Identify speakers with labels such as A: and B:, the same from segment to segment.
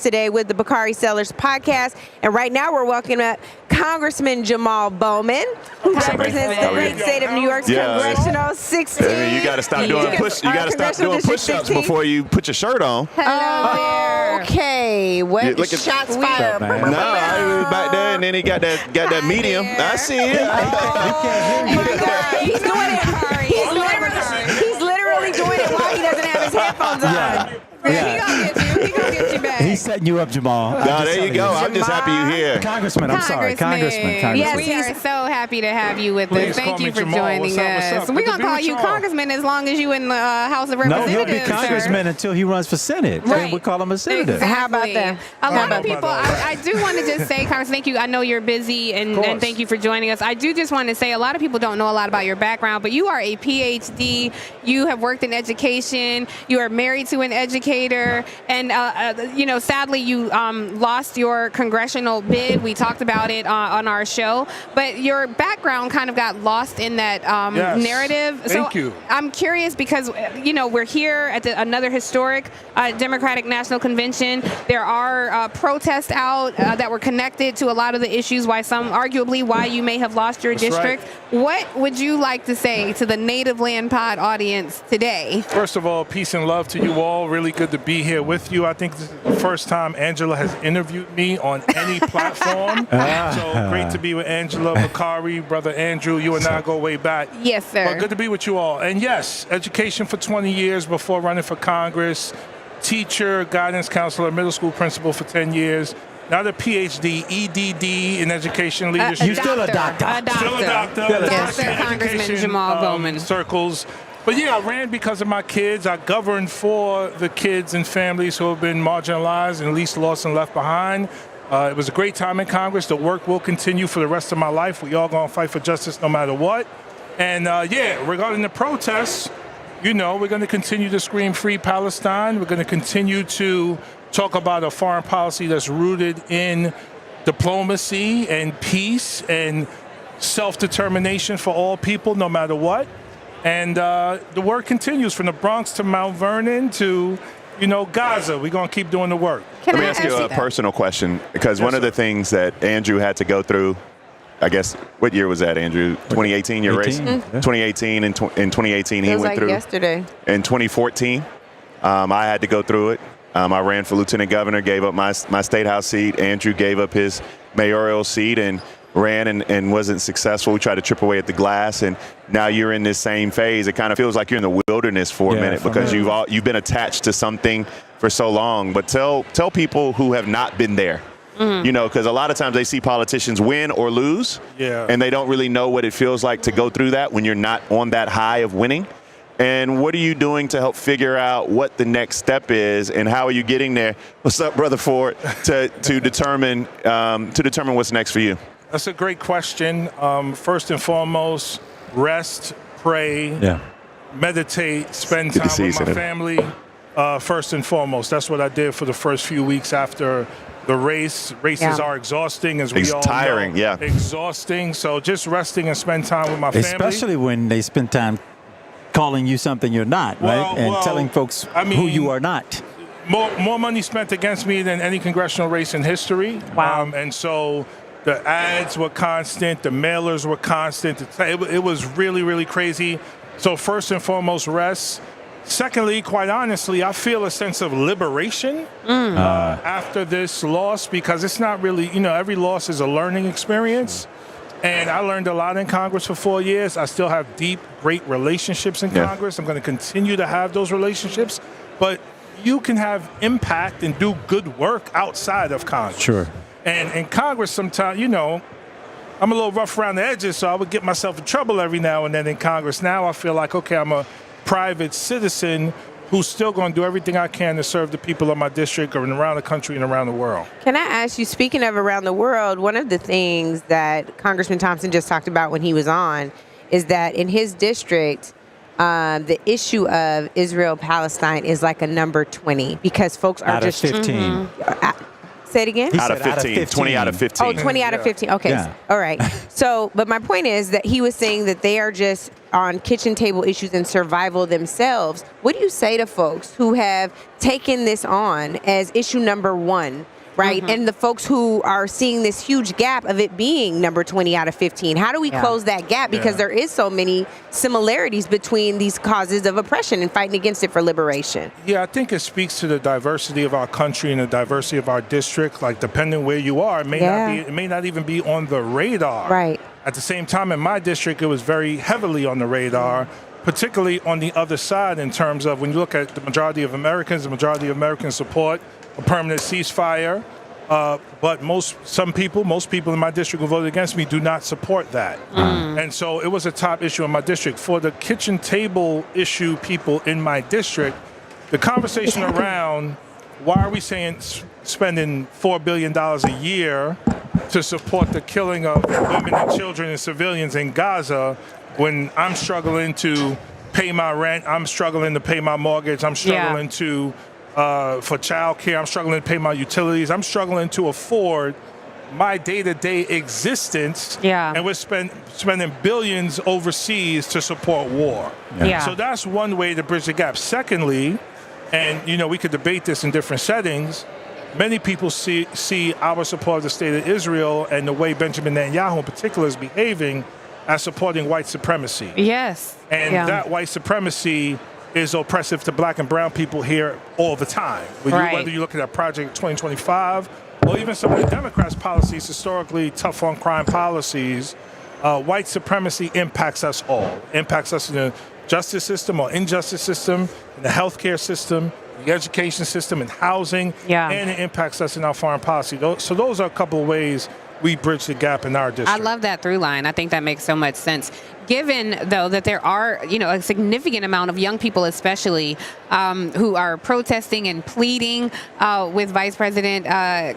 A: today with the Bakari Sellers podcast. And right now we're welcoming up Congressman Jamaal Bowman, who represents the great state of New York's Congressional 16.
B: I mean, you got to stop doing push-ups before you put your shirt on.
A: Okay, what shots fired?
B: No, I was back there, and then he got that medium. I see it.
A: My God, he's doing it. He's literally doing it while he doesn't have his headphones on.
C: Yeah. He gonna get you back.
D: He's setting you up, Jamaal.
B: No, there you go. I'm just happy you're here.
D: Congressman.
C: Congressman. Yes, we are so happy to have you with us. Thank you for joining us. We're going to call you Congressman as long as you in the House of Representatives.
D: No, he'll be Congressman until he runs for Senate.
C: Right.
D: We'll call him a senator.
C: Exactly.
A: How about that?
C: A lot of people, I do want to just say, Congressman, thank you. I know you're busy, and thank you for joining us. I do just want to say a lot of people don't know a lot about your background, but you are a PhD. You have worked in education. You are married to an educator. And, sadly, you lost your congressional bid. We talked about it on our show. But your background kind of got lost in that narrative.
E: Thank you.
C: I'm curious because, we're here at another historic Democratic National Convention. There are protests out that were connected to a lot of the issues arguably why you may have lost your district. Right. What would you like to say to the Native Land Pod audience today?
E: First of all, peace and love to you all. Really good to be here with you. I think this is the first time Angela has interviewed me on any platform. So great to be with Angela, Bakari, brother Andrew. You and I go way back.
C: Yes, sir.
E: Well, good to be with you all. And yes, education for 20 years before running for Congress. Teacher, guidance counselor, middle school principal for 10 years. Now the PhD, EDD in education leadership.
D: You're still a doctor.
E: Still a doctor.
C: Dr. Congressman Jamaal Bowman.
E: Circles. But yeah, I ran because of my kids. I governed for the kids and families who have been marginalized and least lost and left behind. It was a great time in Congress. The work will continue for the rest of my life. We all gonna fight for justice no matter what. And regarding the protests, we're gonna continue to scream free Palestine. We're gonna continue to talk about a foreign policy that's rooted in diplomacy and peace and self-determination for all people no matter what. And the work continues from the Bronx to Mount Vernon to, Gaza. We're going to keep doing the work.
B: Let me ask you a personal question, because one of the things that Andrew had to go through, I guess, what year was that, Andrew? 2018, your race? 2018, in 2018, he went through.
A: Yesterday.
B: In 2014, I had to go through it. I ran for lieutenant governor, gave up my state house seat. Andrew gave up his mayoral seat and ran and wasn't successful. We tried to chip away at the glass, and now you're in this same phase. It kind of feels like you're in the wilderness for a minute because you've been attached to something for so long. But tell people who have not been there, because a lot of times they see politicians win or lose, and they don't really know what it feels like to go through that when you're not on that high of winning. And what are you doing to help figure out what the next step is, and how are you getting there? What's up, Brother Ford? To determine what's next for you.
E: That's a great question. First and foremost, rest, pray, meditate, spend time with my family. First and foremost, that's what I did for the first few weeks after the race. Races are exhausting, as we all know.
B: Tiring,
E: exhausting. So just resting and spend time with my family.
D: Especially when they spend time calling you something you're not, right? And telling folks who you are not.
E: More money spent against me than any congressional race in history.
C: Wow.
E: And so the ads were constant. The mailers were constant. It was really, really crazy. So first and foremost, rest. Secondly, quite honestly, I feel a sense of liberation after this loss, because it's not really, every loss is a learning experience. And I learned a lot in Congress for 4 years. I still have deep, great relationships in Congress. I'm going to continue to have those relationships. But you can have impact and do good work outside of Congress.
D: Sure.
E: And in Congress, sometimes, I'm a little rough around the edges, so I would get myself in trouble every now and then in Congress. Now I feel like, okay, I'm a private citizen who's still going to do everything I can to serve the people of my district and around the country and around the world.
A: Can I ask you, speaking of around the world, one of the things that Congressman Thompson just talked about when he was on is that in his district, the issue of Israel-Palestine is like a number 20 because folks are
D: out
A: just
D: of 15.
A: Say it again.
B: Out of 15. 20 out of 15.
A: Oh, 20 out of 15. Okay.
D: Yeah.
A: All right. So, but my point is that he was saying that they are just on kitchen table issues and survival themselves. What do you say to folks who have taken this on as issue number one? Right. And the folks who are seeing this huge gap of it being number 20 out of 15. How do we close that gap? Because there is so many similarities between these causes of oppression and fighting against it for liberation.
E: Yeah, I think it speaks to the diversity of our country and the diversity of our district. Like, depending where you are, it may not even be on the radar.
A: Right.
E: At the same time, in my district, it was very heavily on the radar, particularly on the other side in terms of when you look at the majority of Americans support a permanent ceasefire, but most people in my district who voted against me do not support that. And so it was a top issue in my district. For the kitchen table issue people in my district, the conversation around why are we spending $4 billion a year to support the killing of women and children and civilians in Gaza when I'm struggling to pay my rent, I'm struggling to pay my mortgage, I'm struggling to for child care, I'm struggling to pay my utilities, I'm struggling to afford my day-to-day existence, and we're spending billions overseas to support war. So that's one way to bridge the gap. Secondly, and we could debate this in different settings, many people see our support of the state of Israel and the way Benjamin Netanyahu in particular is behaving as supporting white supremacy.
C: Yes.
E: And that white supremacy is oppressive to black and brown people here all the time. Whether you look at Project 2025 or even some of the Democrats' policies, historically tough on crime policies, white supremacy impacts us all. Impacts us in the justice system or injustice system, in the healthcare system, the education system, and housing, and it impacts us in our foreign policy. So those are a couple of ways we bridge the gap in our district.
C: I love that through line. I think that makes so much sense. Given, though, that there are, a significant amount of young people, especially, who are protesting and pleading with Vice President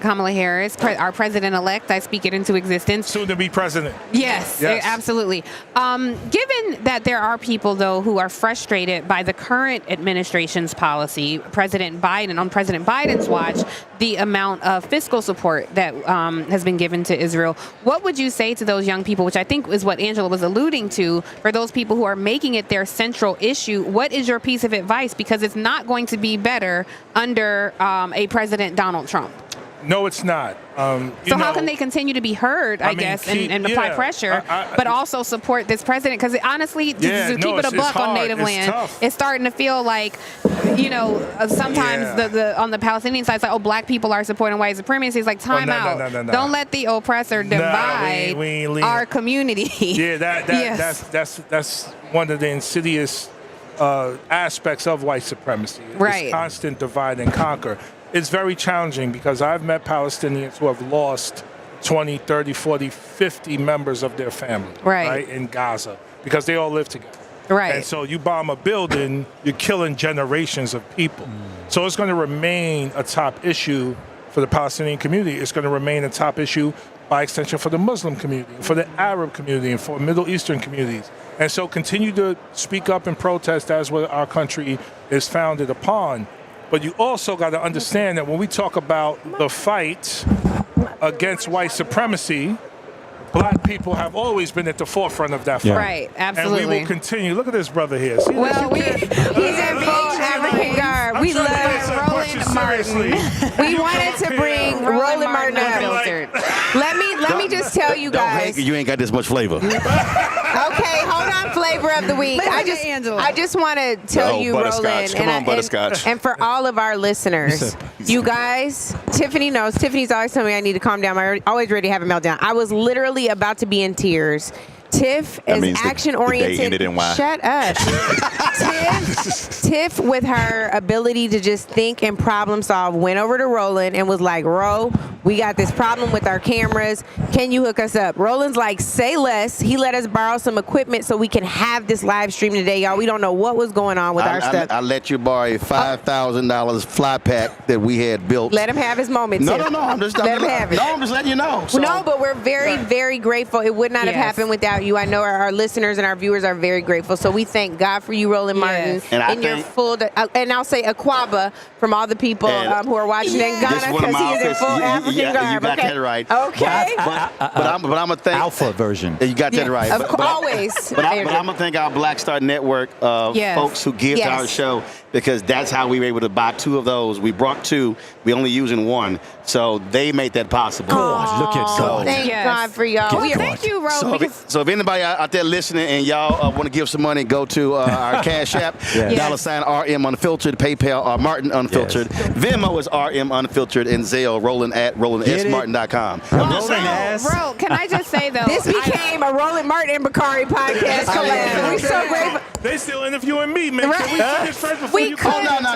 C: Kamala Harris, our president-elect, I speak it into existence.
E: Soon to be president.
C: Yes. Absolutely. Given that there are people, though, who are frustrated by the current administration's policy, on President Biden's watch, the amount of fiscal support that has been given to Israel, what would you say to those young people, which I think is what Angela was alluding to, for those people who are making it their central issue? What is your piece of advice? Because it's not going to be better under a President Donald Trump.
E: No, it's not.
C: So how can they continue to be heard, I guess, and apply pressure, but also support this president? Because honestly, to keep it a buck on native land, it's starting to feel like, sometimes the on the Palestinian side, it's like, black people are supporting white supremacy. It's like, time out. No. Don't let the oppressor divide our community.
E: That's one of the insidious aspects of white supremacy. It's constant divide and conquer. It's very challenging because I've met Palestinians who have lost 20, 30, 40, 50 members of their family in Gaza because they all live together. And so you bomb a building, you're killing generations of people. So it's going to remain a top issue for the Palestinian community. It's going to remain a top issue by extension for the Muslim community, for the Arab community, and for Middle Eastern communities. And so continue to speak up and protest as what our country is founded upon. But you also got to understand that when we talk about the fight against white supremacy, black people have always been at the forefront of that fight.
C: Right, absolutely.
E: And we will continue. Look at this brother here. See,
A: he's in full African garb. We love Roland Martin. We wanted to bring Roland Martin up. Let me just tell you guys.
F: You ain't got this much flavor.
A: Okay, hold on, flavor of the week. I just want to tell you, Roland, and for all of our listeners, you guys, Tiffany knows. Tiffany's always telling me I need to calm down. I'm always ready to have a meltdown. I was literally about to be in tears. Tiff is action-oriented. Shut up. Tiff, with her ability to just think and problem solve, went over to Roland and was like, Ro, We got this problem with our cameras. Can you hook us up? Roland's like, say less. He let us borrow some equipment so we can have this live stream today, y'all. We don't know what was going on with our stuff.
F: I let you borrow a $5,000 fly pack that we had built.
A: Let him have his moment.
F: No,
A: Tiff.
F: no, I'm just
A: let him have it.
F: No, I'm just letting you know. So.
A: No, but we're very, very grateful. It would not have happened without you. I know our listeners and our viewers are very grateful. So we thank God for you, Roland Martin,
F: and
A: your full. And I'll say Aquaba from all the people who are watching in Ghana because he is in full African garb.
F: You got that right.
A: Okay.
F: But I'm gonna thank
D: Alpha version.
F: You got that right.
A: Always.
F: But I'm gonna thank our Black Star Network folks who give to our show, because that's how we were able to buy 2 of those. We brought 2. We only using 1, so they made that possible.
D: God, look at God.
A: Thank God for y'all.
C: Well, thank you, Ro.
F: So if anybody out there listening and y'all want to give some money, go to our Cash App, $RM Unfiltered, PayPal Martin Unfiltered, Venmo is RM Unfiltered, and Zelle Roland at RolandSMartin.com.
C: Bro, can I just say though,
A: this became a Roland Martin and Bakari podcast collab. We're so grateful.
E: They still interviewing me, man. Can we finish first before you
A: could.
F: No.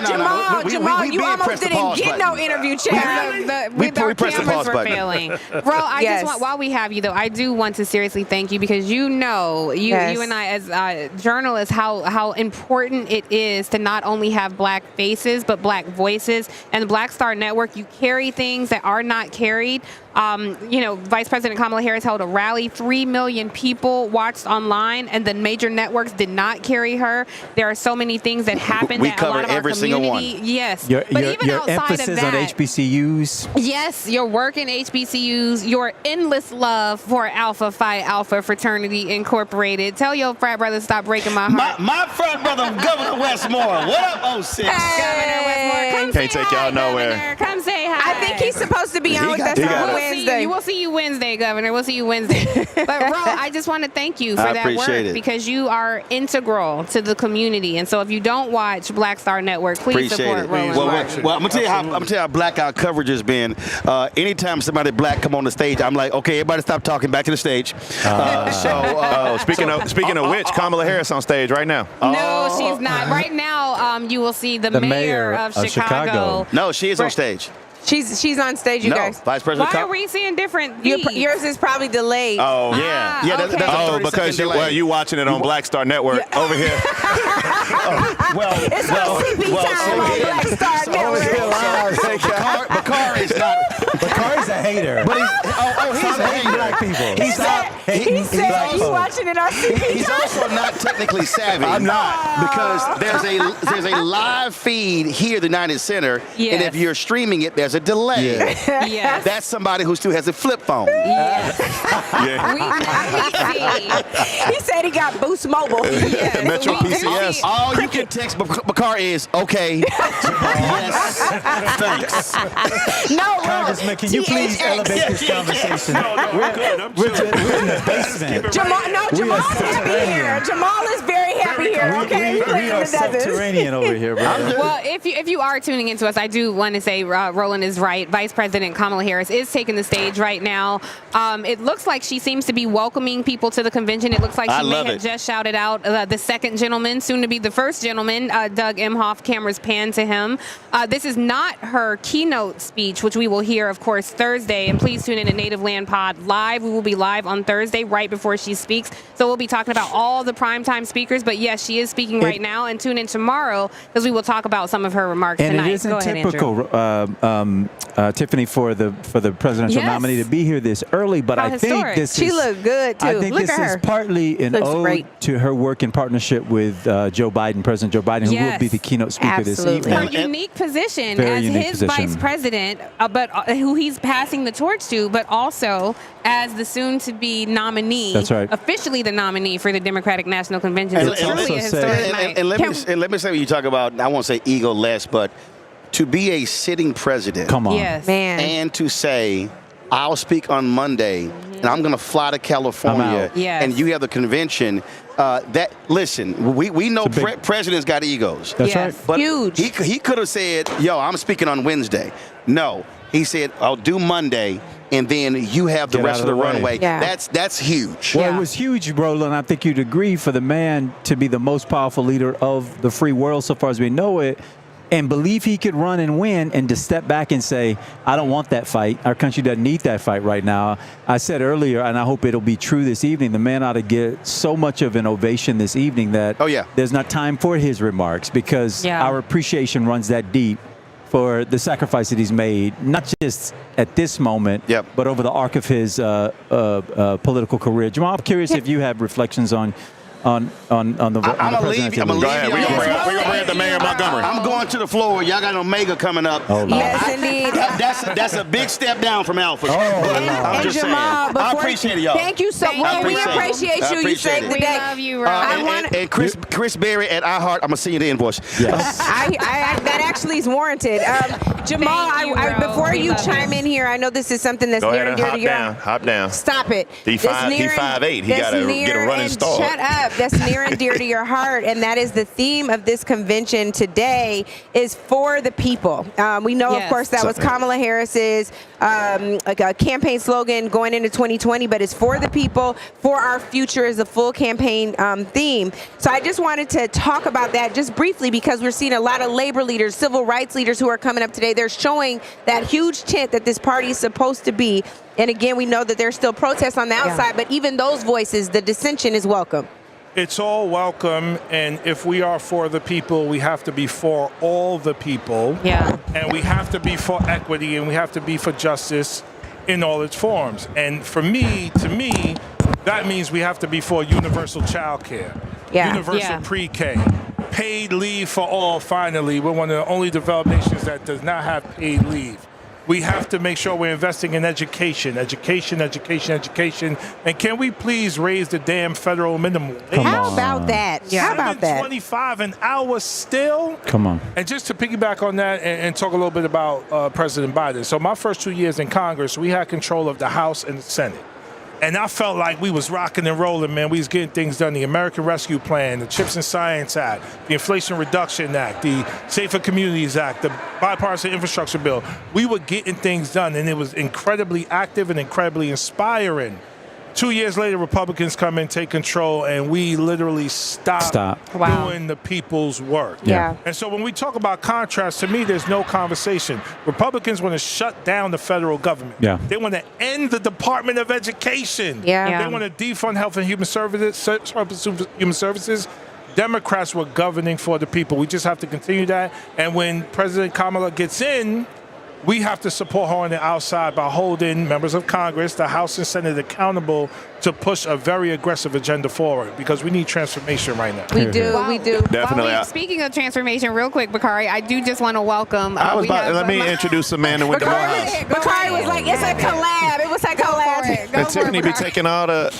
A: Jamal, you almost didn't get no interview, Chad.
F: We pressed the pause button.
C: Failing. Bro, I just want, while we have you though, I do want to seriously thank you, because you know, you and I as journalists, how important it is to not only have Black faces but Black voices. And the Black Star Network, you carry things that are not carried. Vice President Kamala Harris held a rally. 3 million people watched online, and the major networks did not carry her. There are so many things that happen that a lot of our community. Yes, but even
D: your
C: outside
D: emphasis
C: of that,
D: on HBCUs.
C: Yes, your work in HBCUs, your endless love for Alpha Phi Alpha Fraternity Incorporated. Tell your frat brother stop breaking my heart.
F: My frat brother, Governor Westmoore. What up, 06?
C: Governor Westmoore, come
B: Can't take y'all nowhere.
C: Governor. Come say hi.
A: I think he's supposed to be on with us on Wednesday.
C: We'll see you Wednesday, Governor. We'll see you Wednesday. But, Ro, I just want to thank you for that work, because you are integral to the community. And so if you don't watch Black Star Network, please support Roland Martin.
F: Well, I'm gonna tell you how blackout coverage has been. Anytime somebody Black come on the stage, I'm like, okay, everybody stop talking, back to the stage.
B: Speaking of which, Kamala Harris on stage right now.
C: No, she's not. Right now, you will see the mayor of Chicago.
F: No, she is on stage.
A: She's on stage, you guys.
F: Vice President.
C: Why are we seeing different?
A: Yours is probably delayed.
B: Oh, yeah.
F: That's a
B: because you watching it on Black Star Network over here.
A: It's on CP time on Black Star Network.
F: Bakari's not.
D: Bakari's a hater.
F: But he's a hater.
D: Black people.
A: He said you watching it on CP time.
F: He's also not technically savvy.
B: I'm not.
F: Because there's a live feed here at the United Center, and if you're streaming it, there's a delay.
C: Yes.
F: That's somebody who still has a flip phone.
C: Yes.
B: Yeah.
C: We see.
A: He said he got Boost Mobile.
C: Yes.
B: Metro PCS.
F: All you can text Bakar is, okay. Yes. Thanks.
A: No,
D: Congressman, can you please elevate this conversation?
E: we're good.
D: We're in the basement.
A: Jamal's happy here. Jamal is very happy here. Okay,
D: we are subterranean over here, bro.
C: Well, if you are tuning into us, I do want to say Roland is right. Vice President Kamala Harris is taking the stage right now. It looks like she seems to be welcoming people to the convention. It looks like she may have just shouted out the second gentleman, soon to be the first gentleman, Doug Emhoff. Cameras pan to him. This is not her keynote speech, which we will hear, of course, Thursday. And please tune in to Native Land Pod live. We will be live on Thursday right before she speaks. So we'll be talking about all the primetime speakers. But yes, she is speaking right now. And tune in tomorrow, because we will talk about some of her remarks tonight.
D: And it isn't typical, Tiffany, for the presidential nominee to be here this early. But I think this
A: she looked good too.
D: I think
A: Look
D: this
A: at her.
D: is partly an ode to her work in partnership with Joe Biden, President Joe Biden, who will be the keynote speaker this evening.
C: Her unique position as his vice president, but who he's passing the torch to, but also as the soon-to-be nominee.
D: That's right.
C: Officially the nominee for the Democratic National Convention.
F: And,
C: It's truly a historic night.
F: And let me say, when you talk about, I won't say ego-less, but to be a sitting president.
D: Come on.
C: Yes.
A: Man.
F: And to say, I'll speak on Monday, and I'm going to fly to California, and you have the convention. Listen, we know presidents got egos.
D: That's right.
F: But
A: huge.
F: He could have said, yo, I'm speaking on Wednesday. No. He said, I'll do Monday, and then you have the rest of the runway.
A: Yeah.
F: That's huge.
D: Well, it was huge, Roland. I think you'd agree, for the man to be the most powerful leader of the free world so far as we know it. and believe he could run and win, and to step back and say, I don't want that fight. Our country doesn't need that fight right now. I said earlier, and I hope it'll be true this evening, the man ought to get so much of an ovation this evening that there's not time for his remarks, because our appreciation runs that deep for the sacrifice that he's made, not just at this moment, but over the arc of his political career. Jamaal, I'm curious if you have reflections on the
F: I'm gonna leave you.
B: Go ahead. We're gonna bring the mayor of Montgomery.
F: I'm going to the floor. Y'all got an Omega coming up.
A: Yes, indeed.
F: That's a big step down from Alpha. I'm just
A: Jamal,
F: saying. I appreciate it, y'all.
A: Thank you so much. We appreciate you. You saved the day.
C: We love you, Rob.
F: And Chris Berry at iHeart, I'm gonna send you the invoice.
D: Yes.
A: That actually is warranted. Jamal, before you chime in here, I know this is something that's near and dear to your heart.
B: Hop down.
A: Stop it.
B: He's 5'8". He got to get a running start.
A: Shut up. That's near and dear to your heart, and that is the theme of this convention today, is for the people. We know, of course, that was Kamala Harris's campaign slogan going into 2020, but it's for the people, for our future is the full campaign theme. So I just wanted to talk about that just briefly, because we're seeing a lot of labor leaders, civil rights leaders who are coming up today. They're showing that huge tent that this party is supposed to be. And again, we know that there's still protests on the outside, but even those voices, the dissension is welcome.
E: It's all welcome, and if we are for the people, we have to be for all the people. And we have to be for equity, and we have to be for justice in all its forms. And to me, that means we have to be for universal child care, universal pre-K, paid leave for all. Finally, we're one of the only developed nations that does not have paid leave. We have to make sure we're investing in education. And can we please raise the damn federal minimum wage?
A: How about that? How about that?
E: $7.25 an hour still?
D: Come on.
E: And just to piggyback on that and talk a little bit about President Biden. So my first 2 years in Congress, we had control of the House and the Senate. And I felt like we was rocking and rolling, man. We was getting things done. The American Rescue Plan, the CHIPS and Science Act, the Inflation Reduction Act, the Safer Communities Act, the Bipartisan Infrastructure Bill. We were getting things done, and it was incredibly active and incredibly inspiring. 2 years later, Republicans come in, take control, and we literally stop doing the people's work. And so when we talk about contrast, to me, there's no conversation. Republicans want to shut down the federal government. They want to end the Department of Education. They want to defund health and human services. Democrats were governing for the people. We just have to continue that. And when President Kamala gets in, we have to support her on the outside by holding members of Congress, the House and Senate accountable to push a very aggressive agenda forward, because we need transformation right now.
A: We do.
B: Definitely.
C: Speaking of transformation, real quick, Bakari, I do just want to welcome.
B: Let me introduce a man that went to Morehouse.
A: Bakari was like, it's a collab. It was a collab.
B: And Tiffany be taking all the...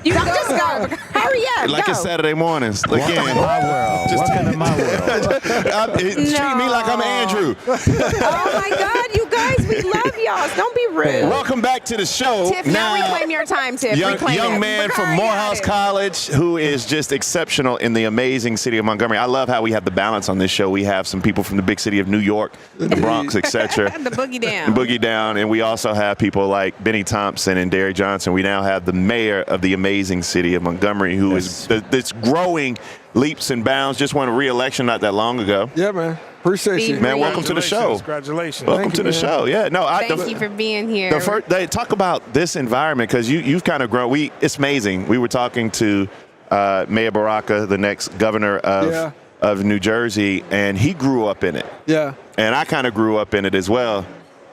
A: You just go. Hurry up.
B: Like it's Saturday mornings. Again.
D: Welcome to my world. Welcome to my world.
B: Treat me like I'm Andrew.
A: Oh, my God, you guys, we love y'all. Don't be rude.
B: Welcome back to the show.
A: Tiff, now reclaim your time, Tiff.
B: Young man from Morehouse College who is just exceptional in the amazing city of Montgomery. I love how we have the balance on this show. We have some people from the big city of New York, the Bronx, etc.
C: The Boogie Down.
B: The Boogie Down. And we also have people like Benny Thompson and Derrick Johnson. We now have the mayor of the amazing city of Montgomery, who is that's growing leaps and bounds. Just won a re-election not that long ago.
G: Yeah, man. Appreciate you.
B: Man, welcome to the show.
E: Congratulations.
B: Welcome to the show. Yeah, no,
C: Thank you for being here.
B: They talk about this environment, because you've kind of grown. It's amazing. We were talking to Mayor Baraka, the next governor of New Jersey, and he grew up in it.
G: Yeah.
B: And I kind of grew up in it as well.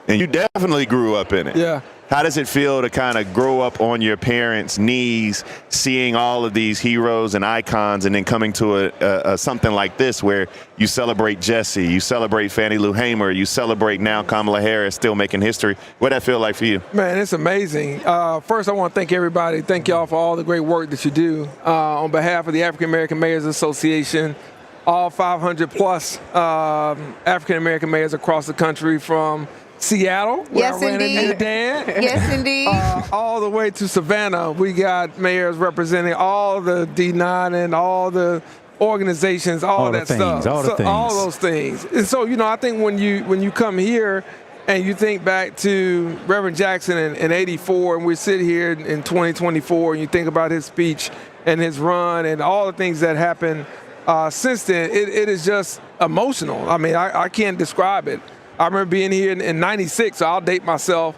B: And you definitely grew up in it.
G: Yeah.
B: How does it feel to kind of grow up on your parents' knees, seeing all of these heroes and icons, and then coming to a something like this where you celebrate Jesse, you celebrate Fannie Lou Hamer, you celebrate now Kamala Harris still making history? What that feel like for you?
G: Man, it's amazing. First, I want to thank everybody. Thank y'all for all the great work that you do. On behalf of the African American Mayors Association, all 500 plus African American mayors across the country, from Seattle, where I ran into your dad.
A: Yes, indeed.
G: All the way to Savannah. We got mayors representing all the D9 and all the organizations, all that stuff. All those things. And so, I think when you come here and you think back to Reverend Jackson in 84, and we sit here in 2024, and you think about his speech and his run and all the things that happened since then, it is just emotional. I mean, I can't describe it. I remember being here in '96, so I'll date myself,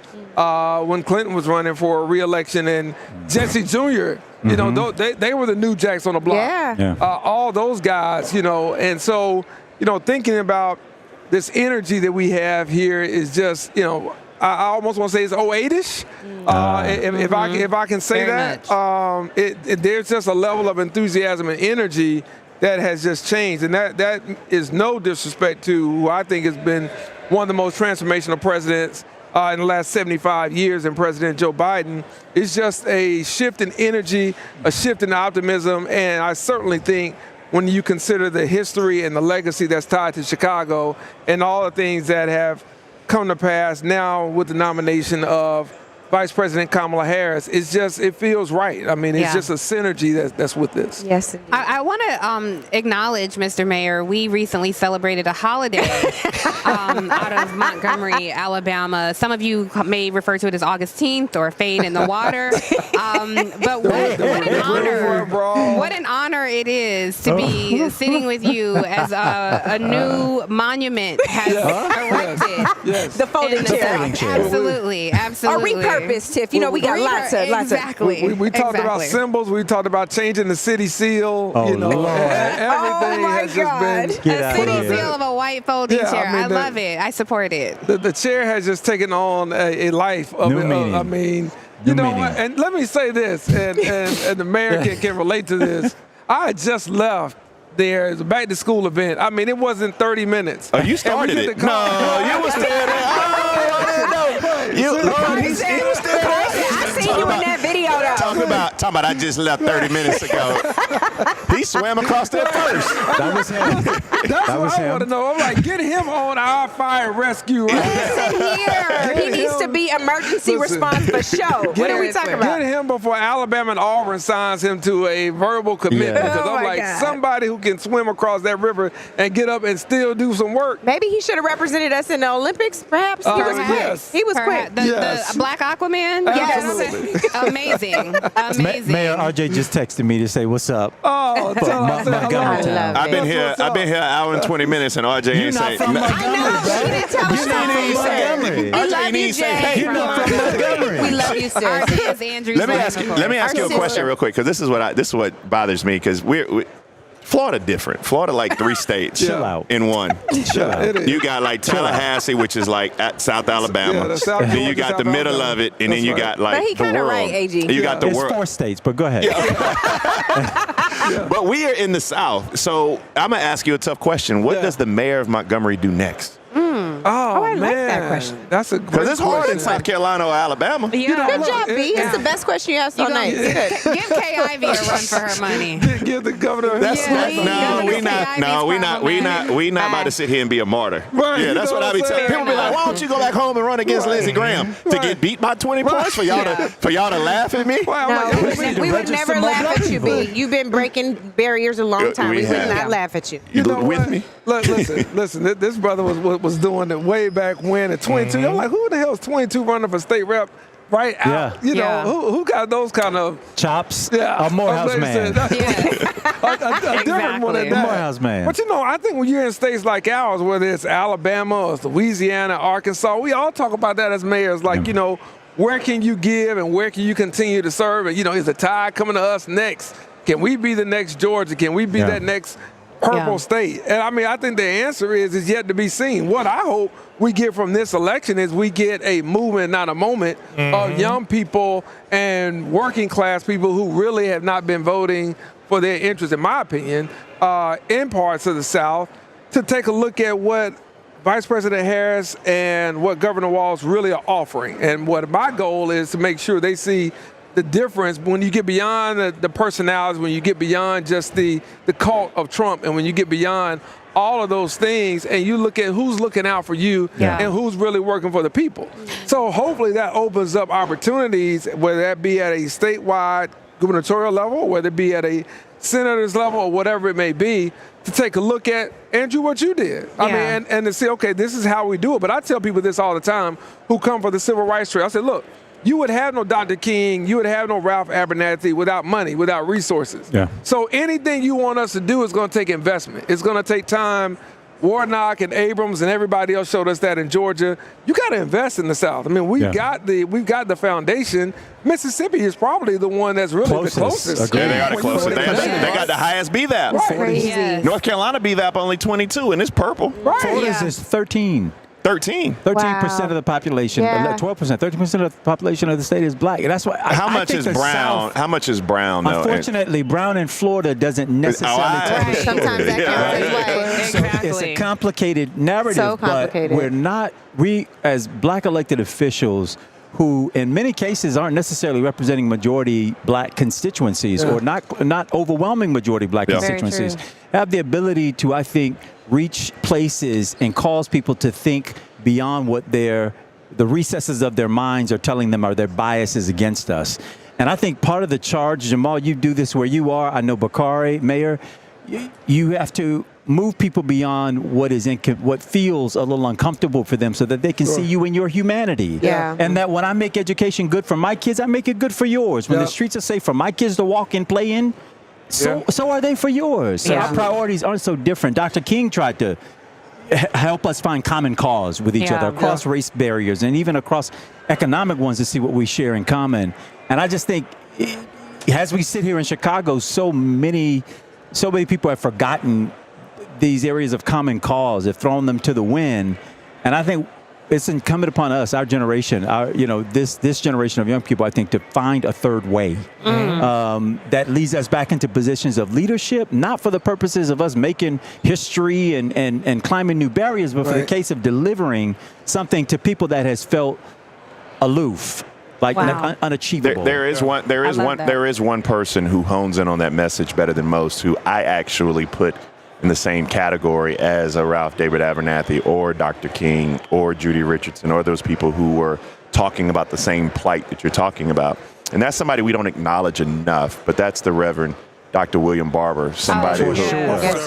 G: when Clinton was running for re-election, and Jesse Jr., you know, they were the new Jacks on the block.
A: Yeah.
G: All those guys, you know, and so, you know, thinking about this energy that we have here is just, you know, I almost want to say it's 08-ish, if I can say
C: Very
G: that. There's just a level of enthusiasm and energy that has just changed, and that is no disrespect to who I think has been one of the most transformational presidents in the last 75 years, and President Joe Biden. It's just a shift in energy, a shift in optimism, and I certainly think when you consider the history and the legacy that's tied to Chicago and all the things that have come to pass now with the nomination of Vice President Kamala Harris, it feels right. I mean, it's just a synergy that's with this.
A: Yes, indeed.
C: I want to acknowledge, Mr. Mayor, we recently celebrated a holiday out of Montgomery, Alabama. Some of you may refer to it as Augustine or Fade in the Water. But what an honor. What an honor it is to be sitting with you as a new monument has erected.
G: Yes.
A: The folding chair.
C: Absolutely.
A: Or repurposed, Tiff. You know, we got lots of.
C: Exactly.
G: We talked about symbols. We talked about changing the city seal.
D: Oh,
G: you know,
D: Lord.
G: everything
A: my
G: has
A: God.
G: just been.
D: Get
C: A
D: out
C: city
D: of here.
C: seal of a white folding
G: Yeah,
C: chair.
G: I mean,
C: I love it. I support it.
G: The chair has just taken on a life of
D: New
G: it.
D: meaning.
G: I mean, you
D: New
G: know,
D: meaning.
G: and let me say this, and the mayor can relate to this. I had just left there. It was a back to school event. I mean, it wasn't 30 minutes.
B: Oh, you started it. No, you was still there. Oh, no. You was still there.
A: I seen you in that video, though.
B: Talking about I just left 30 minutes ago. He swam across there first.
D: That was him.
G: That's
D: That
G: what
D: was
G: I want to
D: him.
G: know. I'm like, get him on our fire rescue. Right?
A: Listen here. He needs to be emergency
G: Listen.
A: response for show. What are we talking about?
G: Get him before Alabama and Auburn signs him to a verbal commitment.
D: Yeah.
G: Because
A: Oh,
G: I'm
A: my
G: like,
A: God.
G: somebody who can swim across that river and get up and still do some work.
A: Maybe he should have represented us in the Olympics, perhaps. He was quick.
G: Yes.
A: He was
C: Perhaps.
A: quick.
G: Yes.
C: The Black Aquaman?
G: Absolutely.
C: Amazing. Amazing.
D: Mayor RJ just texted me to say, what's up?
G: Oh, tell him I said
D: Montgomery
G: hello.
D: Town.
A: love
B: I've been here.
G: What's
B: I've been
G: up?
B: here an hour and 20 minutes, and RJ
D: You're
B: ain't
D: not
B: say.
D: from Montgomery,
A: I know.
D: bro.
A: He didn't tell us
D: You're not
A: that.
D: from Montgomery.
A: We
B: RJ
A: love
B: ain't
A: you,
B: even say,
A: Jay.
B: hey,
D: You're not from Montgomery.
A: We love you, sis.
C: RJ is Andrew's
B: Let me
C: wife,
B: ask
C: of
B: you.
C: course.
B: Let me ask you a
A: Our
B: question
A: sister.
B: real quick, because this is what bothers me, because we Florida different. Florida like 3 states
D: Chill out.
B: in one.
D: Chill out.
G: It is.
B: You got like Tallahassee, which is like at South Alabama.
G: the South
B: Then you
G: Georgia,
B: got the
G: South
B: middle
G: Alabama.
B: of it, and then
G: That's
B: you
G: right.
B: got like
A: But he
B: the
A: kinda
B: world.
A: right, AG.
B: You got the
D: It's
B: world.
D: 4 states, but go ahead.
B: But we are in the South, so I'm gonna ask you a tough question. What
G: Yeah.
B: does the mayor of Montgomery do next?
G: Oh,
A: I
G: man.
A: like that question.
G: That's a great
B: Because it's hard in
G: question.
B: South Carolina or Alabama.
C: Yeah.
A: Good
G: look,
A: job, B.
G: yeah.
A: It's the best question you asked all
C: You gonna
A: night.
C: give Kay Ivey a run for her money.
G: Give the governor.
B: That's
C: Yeah,
B: that's
C: you
B: no,
C: gotta
B: we
C: say
B: not.
C: Ivy's
B: No, we not. We
C: problematic.
B: not. We not about to sit here and be a martyr.
G: Right,
B: Yeah,
G: you
B: that's
G: know
B: what I be
G: what I'm
B: telling
G: saying?
B: people. Be like, why don't you go back home and run against Lindsey Graham to get beat by 20 points for y'all to laugh at me?
G: Well, I'm
A: No,
G: like,
A: we would
D: register
A: never
D: more
A: laugh
D: black
A: at you, B.
D: people.
A: You've been breaking barriers a long time.
B: We
A: We would
B: have.
A: not laugh at you.
B: You
G: know
B: with
G: what?
B: me?
G: Look, listen. This brother was doing it way back when at 22. I'm like, who the hell is 22 running for state rep? Right out.
D: Yeah.
G: You know,
C: Yeah.
G: who got those kind of
D: Chops,
G: yeah,
D: a Morehouse
G: I'm
D: man.
G: saying,
C: Yeah.
G: a different one at
C: Exactly.
G: that.
D: Morehouse man.
G: But you know, I think when you're in states like ours, whether it's Alabama or it's Louisiana, Arkansas, we all talk about that as mayors. Like, you know, where can you give and where can you continue to serve? And, you know, is the tide coming to us next? Can we be the next Georgia? Can we be
D: Yeah.
G: that next purple
C: Yeah.
G: state? And I mean, I think the answer is yet to be seen. What I hope we get from this election is we get a movement, not a moment, of young people and working class people who really have not been voting for their interests, in my opinion, in parts of the South, to take a look at what Vice President Harris and what Governor Walz really are offering. And what my goal is to make sure they see the difference when you get beyond the personalities, when you get beyond just the cult of Trump, and when you get beyond all of those things, and you look at who's looking out for you
C: Yeah.
G: and who's really working for the people. So hopefully that opens up opportunities, whether that be at a statewide gubernatorial level, whether it be at a senator's level or whatever it may be, to take a look at, Andrew, what you did. I
C: Yeah.
G: mean, and to say, okay, this is how we do it. But I tell people this all the time who come for the civil rights trail. I said, look, you would have no Dr. King, you would have no Ralph Abernathy without money, without resources.
D: Yeah.
G: So anything you want us to do is going to take investment. It's going to take time. Warnock and Abrams and everybody else showed us that in Georgia. You got to invest in the South. I mean, we've got the foundation. Mississippi is probably the one that's really the closest.
B: Yeah, they are the closest. They got the highest BVAP.
G: Right.
A: Yes.
B: North Carolina BVAP only 22, and it's purple.
G: Right.
D: Florida's is 13.
B: 13.
D: 13% of the population,
A: Yeah.
D: 12%, 13% of the population of the state is black. And that's why.
B: How much is brown? How much is brown? Though?
D: Unfortunately, brown in Florida doesn't necessarily tell the
A: Right.
D: story.
A: Sometimes that counts as white.
D: So it's a complicated narrative,
A: So complicated.
D: but we as black elected officials who in many cases aren't necessarily representing majority black constituencies or not overwhelming majority black constituencies, have the ability to, I think, reach places and cause people to think beyond what the recesses of their minds are telling them are their biases against us. And I think part of the charge, Jamaal, you do this where you are. I know Bakari, Mayor, you have to move people beyond what feels a little uncomfortable for them so that they can see you in your humanity.
A: Yeah.
D: And that when I make education good for my kids, I make it good for yours. When the streets are safe for my kids to walk and play in, so are they for yours. So our priorities aren't so different. Dr. King tried to help us find common cause with each other across race barriers and even across economic ones to see what we share in common. And I just think as we sit here in Chicago, so many people have forgotten these areas of common cause, have thrown them to the wind. And I think it's incumbent upon us, our generation, this generation of young people, I think, to find a third way that leads us back into positions of leadership, not for the purposes of us making history and climbing new barriers, but for the case of delivering something to people that has felt aloof. Like unachievable.
B: There is one person who hones in on that message better than most, who I actually put in the same category as a Ralph David Abernathy or Dr. King or Judy Richardson or those people who were talking about the same plight that you're talking about. And that's somebody we don't acknowledge enough, but that's the Reverend Dr. William Barber, somebody who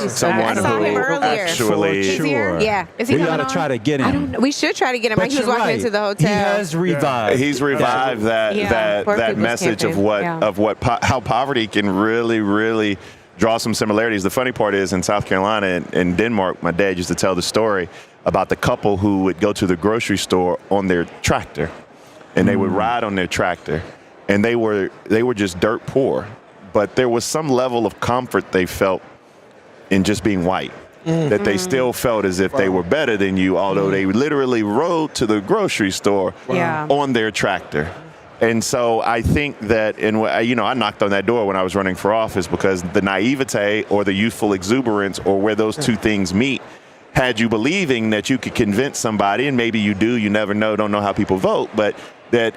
A: someone who
B: actually
D: we ought to try to get him.
A: We should try to get him.
D: But
A: He was walking into the hotel.
D: He has revived.
B: He's revived that message of how poverty can really draw some similarities. The funny part is in South Carolina and Denmark, my dad used to tell the story about the couple who would go to the grocery store on their tractor, and they would ride on their tractor, and they were just dirt poor. But there was some level of comfort they felt in just being white, that they still felt as if they were better than you, although they literally rode to the grocery store on their tractor. And so I think that, I knocked on that door when I was running for office because the naivete or the youthful exuberance or where those two things meet had you believing that you could convince somebody, and maybe you do, you never know, don't know how people vote, but that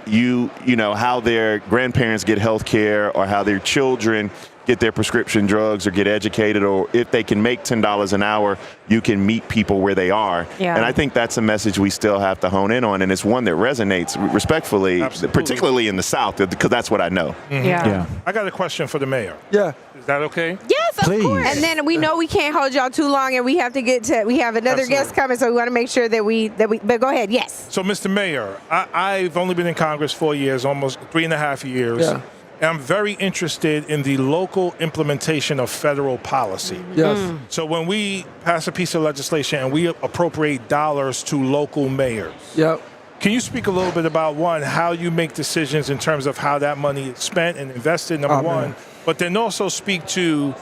B: how their grandparents get health care or how their children get their prescription drugs or get educated, or if they can make $10 an hour, you can meet people where they are. Yeah. And I think that's a message we still have to hone in on, and it's one that resonates respectfully, particularly in the South, because that's what I know.
A: Mm-hmm. Yeah.
E: I got a question for the mayor.
G: Yeah.
E: Is that okay?
A: Yes,
D: Please.
A: Of course. And then we know we can't hold y'all too long, and we have another guest coming, so we want to make sure that we. But go ahead. Yes.
E: So, Mr. Mayor, I've only been in Congress 4 years, almost 3.5 years. Yeah. And I'm very interested in the local implementation of federal policy.
G: Yes.
E: So when we pass a piece of legislation and we appropriate dollars to local mayors, can you speak a little bit about, one, how you make decisions in terms of how that money is spent and invested, number one, but then also speak to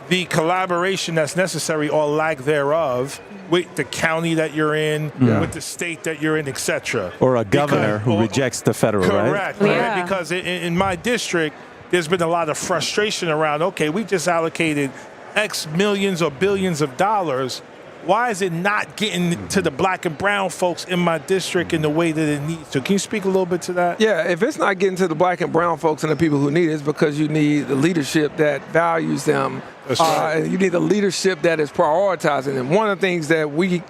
E: the collaboration that's necessary or lack thereof with the county that you're in, with the state that you're in, etc.
D: Or a governor who rejects the federal,
E: right? Correct. Because in my district, there's been a lot of frustration around, okay, we just allocated X millions or billions of dollars. Why is it not getting to the black and brown folks in my district in the way that it needs to? Can you speak a little bit to that?
G: Yeah, if it's not getting to the black and brown folks and the people who need it, it's because you need the leadership that values them. That's right. You need the leadership that is prioritizing them. One of the things that we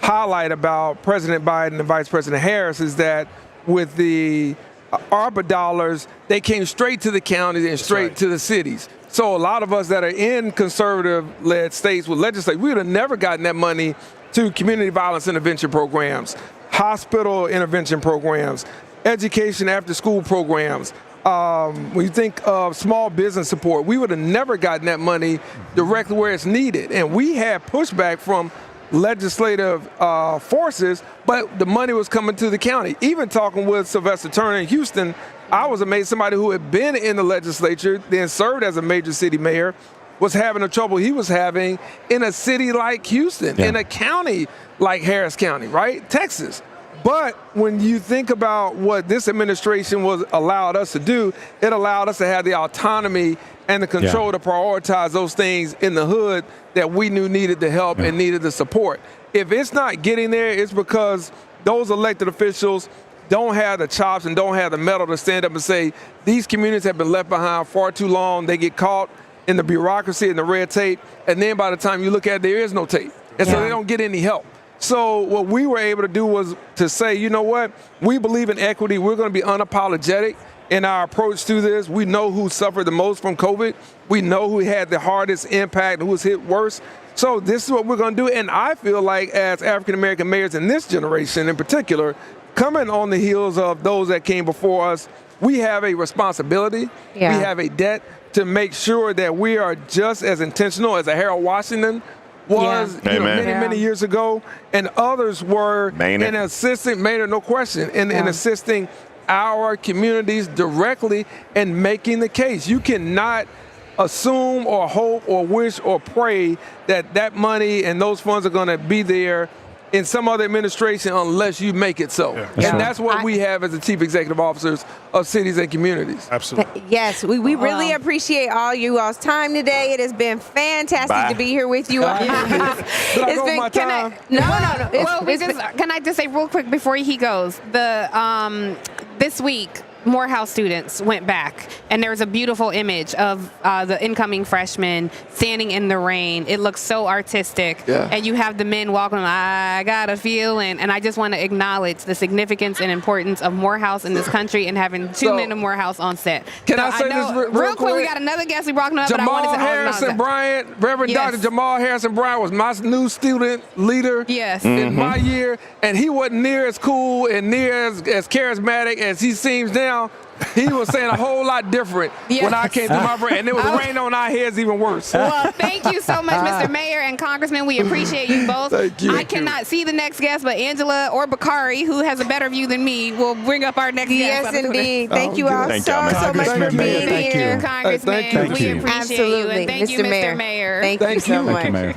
G: highlight about President Biden and Vice President Harris is that with the ARPA dollars, they came straight to the counties and straight to the cities. So a lot of us that are in conservative-led states with legislators, we would have never gotten that money to community violence intervention programs, hospital intervention programs, education after school programs. When you think of small business support, we would have never gotten that money directly where it's needed. And we had pushback from legislative forces, but the money was coming to the county. Even talking with Sylvester Turner in Houston, I was amazed somebody who had been in the legislature, then served as a major city mayor, was having the trouble he was having in a city like Houston, in a county like Harris County, right? Texas. But when you think about what this administration was allowed us to do, it allowed us to have the autonomy and the control to prioritize those things in the hood that we knew needed the help and needed the support. If it's not getting there, it's because those elected officials don't have the chops and don't have the mettle to stand up and say, these communities have been left behind far too long. They get caught in the bureaucracy and the red tape, and then by the time you look at it, there is no tape. And so they don't get any help. So what we were able to do was to say, you know what, we believe in equity. We're going to be unapologetic in our approach to this. We know who suffered the most from COVID. We know who had the hardest impact and who was hit worse. So this is what we're going to do. And I feel like as African-American mayors in this generation in particular, coming on the heels of those that came before us, we have a responsibility. We have a debt to make sure that we are just as intentional as a Harold Washington was many years ago, and others were in assisting Maynard, no question, in assisting our communities directly and making the case. You cannot assume or hope or wish or pray that that money and those funds are going to be there in some other administration unless you make it so. And that's what we have as the chief executive officers of cities and communities.
E: Absolutely.
A: Yes, we really appreciate all you all's time today. It has been fantastic to be here with you.
G: Did I go my time?
C: Can I just say real quick before he goes, this week, Morehouse students went back, and there's a beautiful image of the incoming freshmen standing in the rain. It looks so artistic, and you have the men walking, I got a feeling, and I just want to acknowledge the significance and importance of Morehouse in this country and having two men of Morehouse on set.
G: Can I say this real quick?
C: We got another guest we brought up, but I wanted to
G: Harrison Bryant, Reverend Dr. Jamaal Harrison Bryant was my new student leader in my year, and he wasn't near as cool and near as charismatic as he seems now. He was saying a whole lot different when I came through my brain, and it was rain on our heads even worse.
C: Well, thank you so much, Mr. Mayor and Congressman. We appreciate you both.
G: Thank you.
C: I cannot see the next guest, but Angela or Bakari, who has a better view than me, will bring up our next guest.
A: Yes, indeed. Thank you all so much for being here.
C: Congressman.
G: Thank you.
C: We appreciate you. And thank you, Mr. Mayor.
A: Thank you so much.